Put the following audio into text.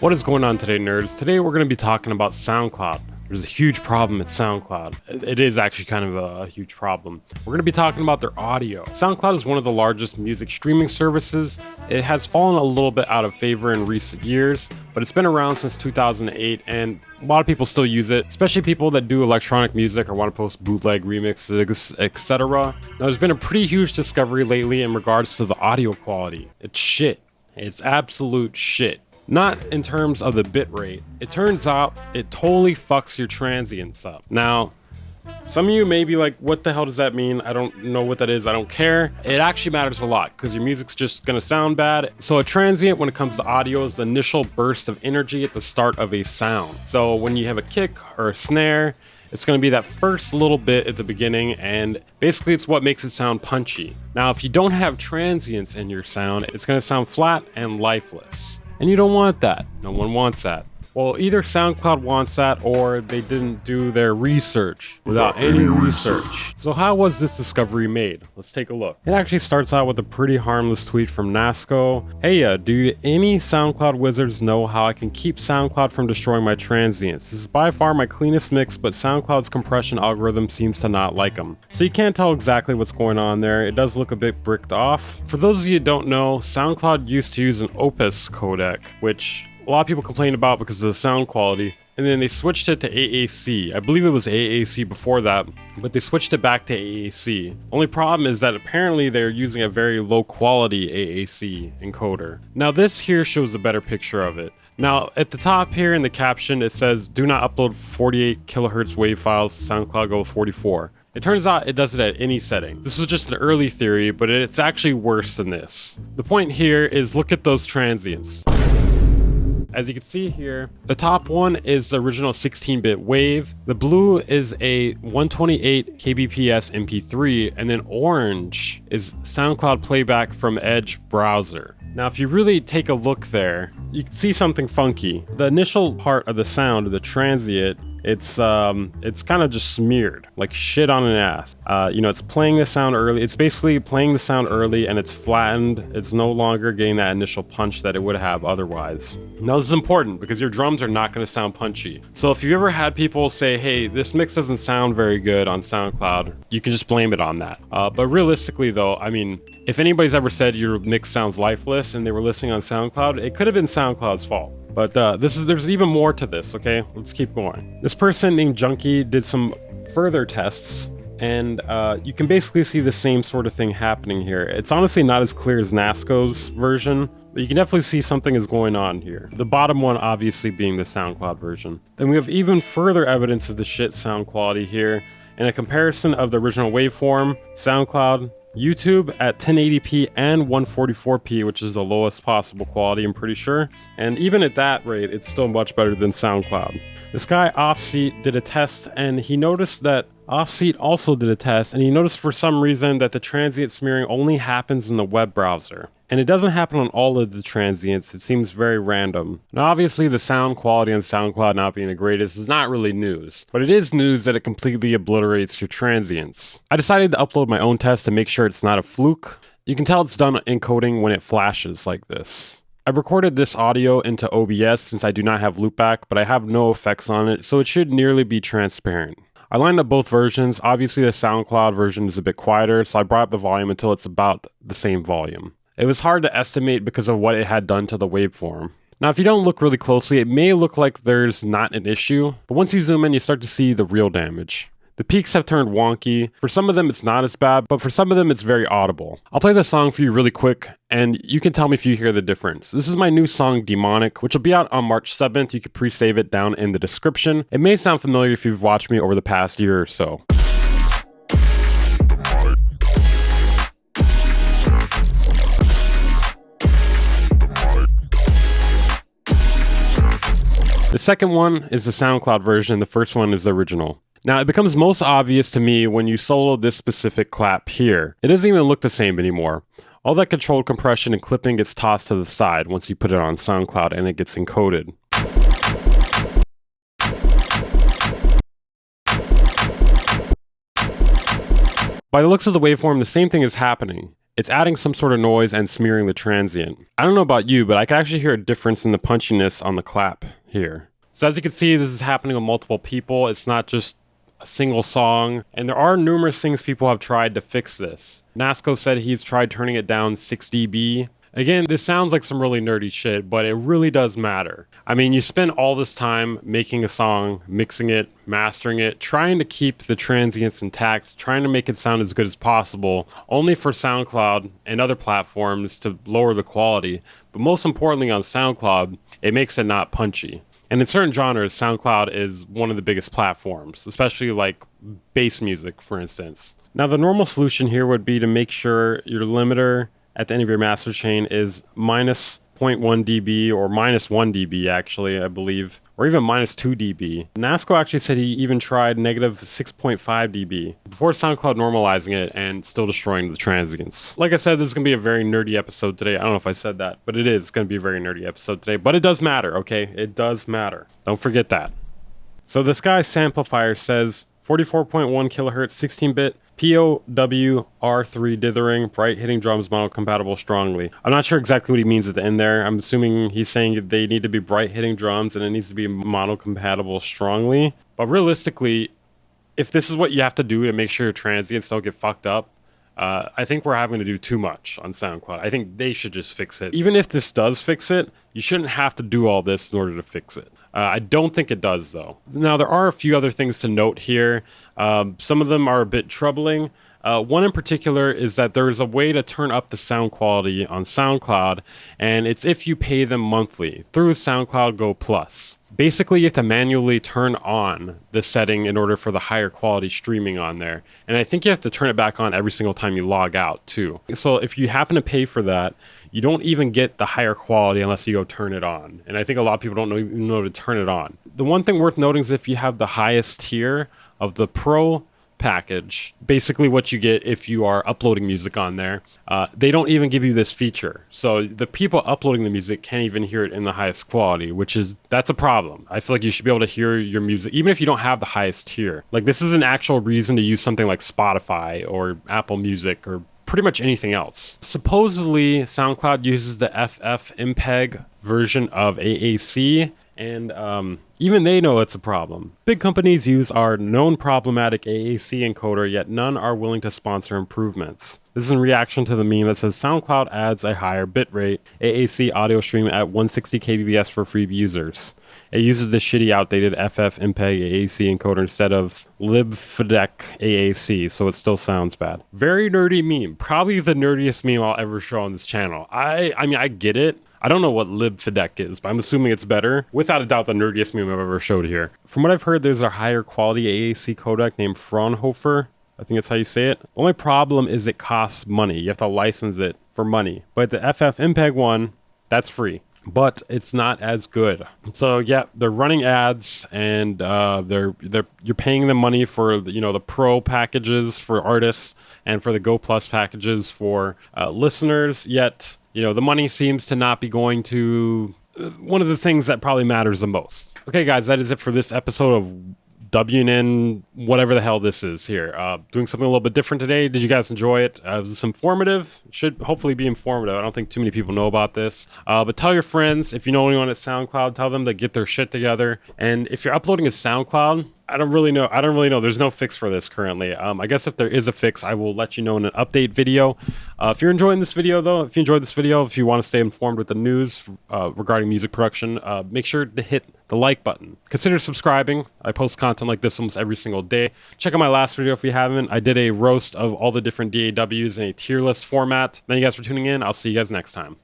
What is going on today, nerds? Today we're going to be talking about SoundCloud. There's a huge problem at SoundCloud. It is actually kind of a huge problem. We're going to be talking about their audio. SoundCloud is one of the largest music streaming services. It has fallen a little bit out of favor in recent years, but it's been around since 2008 and a lot of people still use it, especially people that do electronic music or want to post bootleg remixes, etc. Now, there's been a pretty huge discovery lately in regards to the audio quality. It's shit. It's absolute shit. Not in terms of the bit rate. It turns out it totally fucks your transients up. Now, some of you may be like, what the hell does that mean? I don't know what that is. I don't care. It actually matters a lot because your music's just going to sound bad. So a transient when it comes to audio is the initial burst of energy at the start of a sound. So when you have a kick or a snare, it's going to be that first little bit at the beginning, and basically it's what makes it sound punchy. Now, if you don't have transients in your sound, it's going to sound flat and lifeless. And you don't want that. No one wants that. Well, either SoundCloud wants that or they didn't do their research without any research. So how was this discovery made? Let's take a look. It actually starts out with a pretty harmless tweet from Nasco. Hey, do any SoundCloud wizards know how I can keep SoundCloud from destroying my transients? This is by far my cleanest mix, but SoundCloud's compression algorithm seems to not like them. So you can't tell exactly what's going on there. It does look a bit bricked off. For those of you who don't know, SoundCloud used to use an Opus codec, which a lot of people complained about because of the sound quality, and then they switched it to AAC. I believe it was AAC before that, but they switched it back to AAC. Only problem is that apparently they're using a very low quality AAC encoder. Now this here shows a better picture of it. Now at the top here in the caption it says, do not upload 48 kilohertz wave files to SoundCloud, go with 44. It turns out it does it at any setting. This was just an early theory, but it's actually worse than this. The point here is look at those transients. As you can see here, the top one is the original 16-bit wave. The blue is a 128 kbps MP3, and then orange is SoundCloud playback from Edge browser. Now, if you really take a look there, you can see something funky. The initial part of the sound of the transient, it's kind of just smeared like shit on an ass. It's playing the sound early. It's basically playing the sound early and it's flattened. It's no longer getting that initial punch that it would have otherwise. Now this is important because your drums are not going to sound punchy. So if you've ever had people say, hey, this mix doesn't sound very good on SoundCloud, you can just blame it on that. But realistically though, I mean, if anybody's ever said your mix sounds lifeless and they were listening on SoundCloud, it could have been SoundCloud's fault. But there's even more to this, okay? Let's keep going. This person named Junkie did some further tests, and you can basically see the same sort of thing happening here. It's honestly not as clear as Nasco's version, but you can definitely see something is going on here. The bottom one obviously being the SoundCloud version. Then we have even further evidence of the shit sound quality here. In a comparison of the original waveform, SoundCloud, YouTube at 1080p and 144p, which is the lowest possible quality, I'm pretty sure. And even at that rate, it's still much better than SoundCloud. This guy Offseat did a test, and he noticed that Offseat also did a test, and he noticed for some reason that the transient smearing only happens in the web browser. And it doesn't happen on all of the transients. It seems very random. Now obviously the sound quality on SoundCloud not being the greatest is not really news, but it is news that it completely obliterates your transients. I decided to upload my own test to make sure it's not a fluke. You can tell it's done encoding when it flashes like this. I recorded this audio into OBS since I do not have loopback, but I have no effects on it, so it should nearly be transparent. I lined up both versions. Obviously the SoundCloud version is a bit quieter, so I brought up the volume until it's about the same volume. It was hard to estimate because of what it had done to the waveform. Now, if you don't look really closely, it may look like there's not an issue, but once you zoom in, you start to see the real damage. The peaks have turned wonky. For some of them, it's not as bad, but for some of them, it's very audible. I'll play the song for you really quick, and you can tell me if you hear the difference. This is my new song, Demonic, which will be out on March 7th. You can pre-save it down in the description. It may sound familiar if you've watched me over the past year or so. The second one is the SoundCloud version, the first one is the original. Now, it becomes most obvious to me when you solo this specific clap here. It doesn't even look the same anymore. All that controlled compression and clipping gets tossed to the side once you put it on SoundCloud and it gets encoded. By the looks of the waveform, the same thing is happening. it's adding some sort of noise and smearing the transient. I don't know about you, but I can actually hear a difference in the punchiness on the clap here. So as you can see, this is happening with multiple people. It's not just a single song, and there are numerous things people have tried to fix this. Nasco said he's tried turning it down 6 dB. Again, this sounds like some really nerdy shit, but it really does matter. I mean, you spend all this time making a song, mixing it, mastering it, trying to keep the transients intact, trying to make it sound as good as possible, only for SoundCloud and other platforms to lower the quality. But most importantly on SoundCloud, it makes it not punchy. And in certain genres, SoundCloud is one of the biggest platforms, especially like bass music, for instance. Now, the normal solution here would be to make sure your limiter at the end of your master chain is minus 0.1 dB or minus 1 dB, actually, I believe, or even minus 2 dB. Nasco actually said he even tried negative 6.5 dB before SoundCloud normalizing it and still destroying the transients. Like I said, this is going to be a very nerdy episode today. I don't know if I said that, but it is going to be a very nerdy episode today. But it does matter, okay? It does matter. Don't forget that. So this guy, Samplifier, says 44.1 kilohertz, 16-bit, POW-R3 dithering, bright hitting drums, mono compatible strongly. I'm not sure exactly what he means at the end there. I'm assuming he's saying they need to be bright hitting drums and it needs to be mono compatible strongly. But realistically, if this is what you have to do to make sure your transients don't get fucked up, I think we're having to do too much on SoundCloud. I think they should just fix it. Even if this does fix it, you shouldn't have to do all this in order to fix it. I don't think it does, though. Now, there are a few other things to note here. Some of them are a bit troubling. One in particular is that there's a way to turn up the sound quality on SoundCloud, and it's if you pay them monthly through SoundCloud Go Plus. Basically, you have to manually turn on the setting in order for the higher quality streaming on there. And I think you have to turn it back on every single time you log out, too. So if you happen to pay for that, you don't even get the higher quality unless you go turn it on. And I think a lot of people don't even know to turn it on. The one thing worth noting is if you have the highest tier of the Pro package, basically what you get if you are uploading music on there, they don't even give you this feature. So the people uploading the music can't even hear it in the highest quality, that's a problem. I feel like you should be able to hear your music even if you don't have the highest tier. Like, this is an actual reason to use something like Spotify or Apple Music or pretty much anything else. Supposedly, SoundCloud uses the FFmpeg version of AAC, and even they know it's a problem. Big companies use our known problematic AAC encoder, yet none are willing to sponsor improvements. This is in reaction to the meme that says SoundCloud adds a higher bitrate AAC audio stream at 160 kbps for free users. It uses the shitty outdated FFmpeg AAC encoder instead of libfdec AAC, so it still sounds bad. Very nerdy meme. Probably the nerdiest meme I'll ever show on this channel. I mean, I get it. I don't know what libfdec is, but I'm assuming it's better. Without a doubt, the nerdiest meme I've ever showed here. From what I've heard, there's a higher quality AAC codec named Fraunhofer. I think that's how you say it. The only problem is it costs money. You have to license it for money. But the FFmpeg one, that's free. But it's not as good. So yeah, they're running ads, and you're paying them money for the Pro packages for artists and for the Go Plus packages for listeners. Yet the money seems to not be going to one of the things that probably matters the most. Okay, guys, that is it for this episode of WN, whatever the hell this is here. Doing something a little bit different today. Did you guys enjoy it? It was informative. Should hopefully be informative. I don't think too many people know about this. But tell your friends, if you know anyone at SoundCloud, tell them to get their shit together. And if you're uploading to SoundCloud, I don't really know. There's no fix for this currently. I guess if there is a fix, I will let you know in an update video. If you're enjoying this video, though, if you want to stay informed with the news regarding music production, make sure to hit the like button. Consider subscribing. I post content like this almost every single day. Check out my last video if you haven't. I did a roast of all the different DAWs in a tier list format. Thank you guys for tuning in. I'll see you guys next time.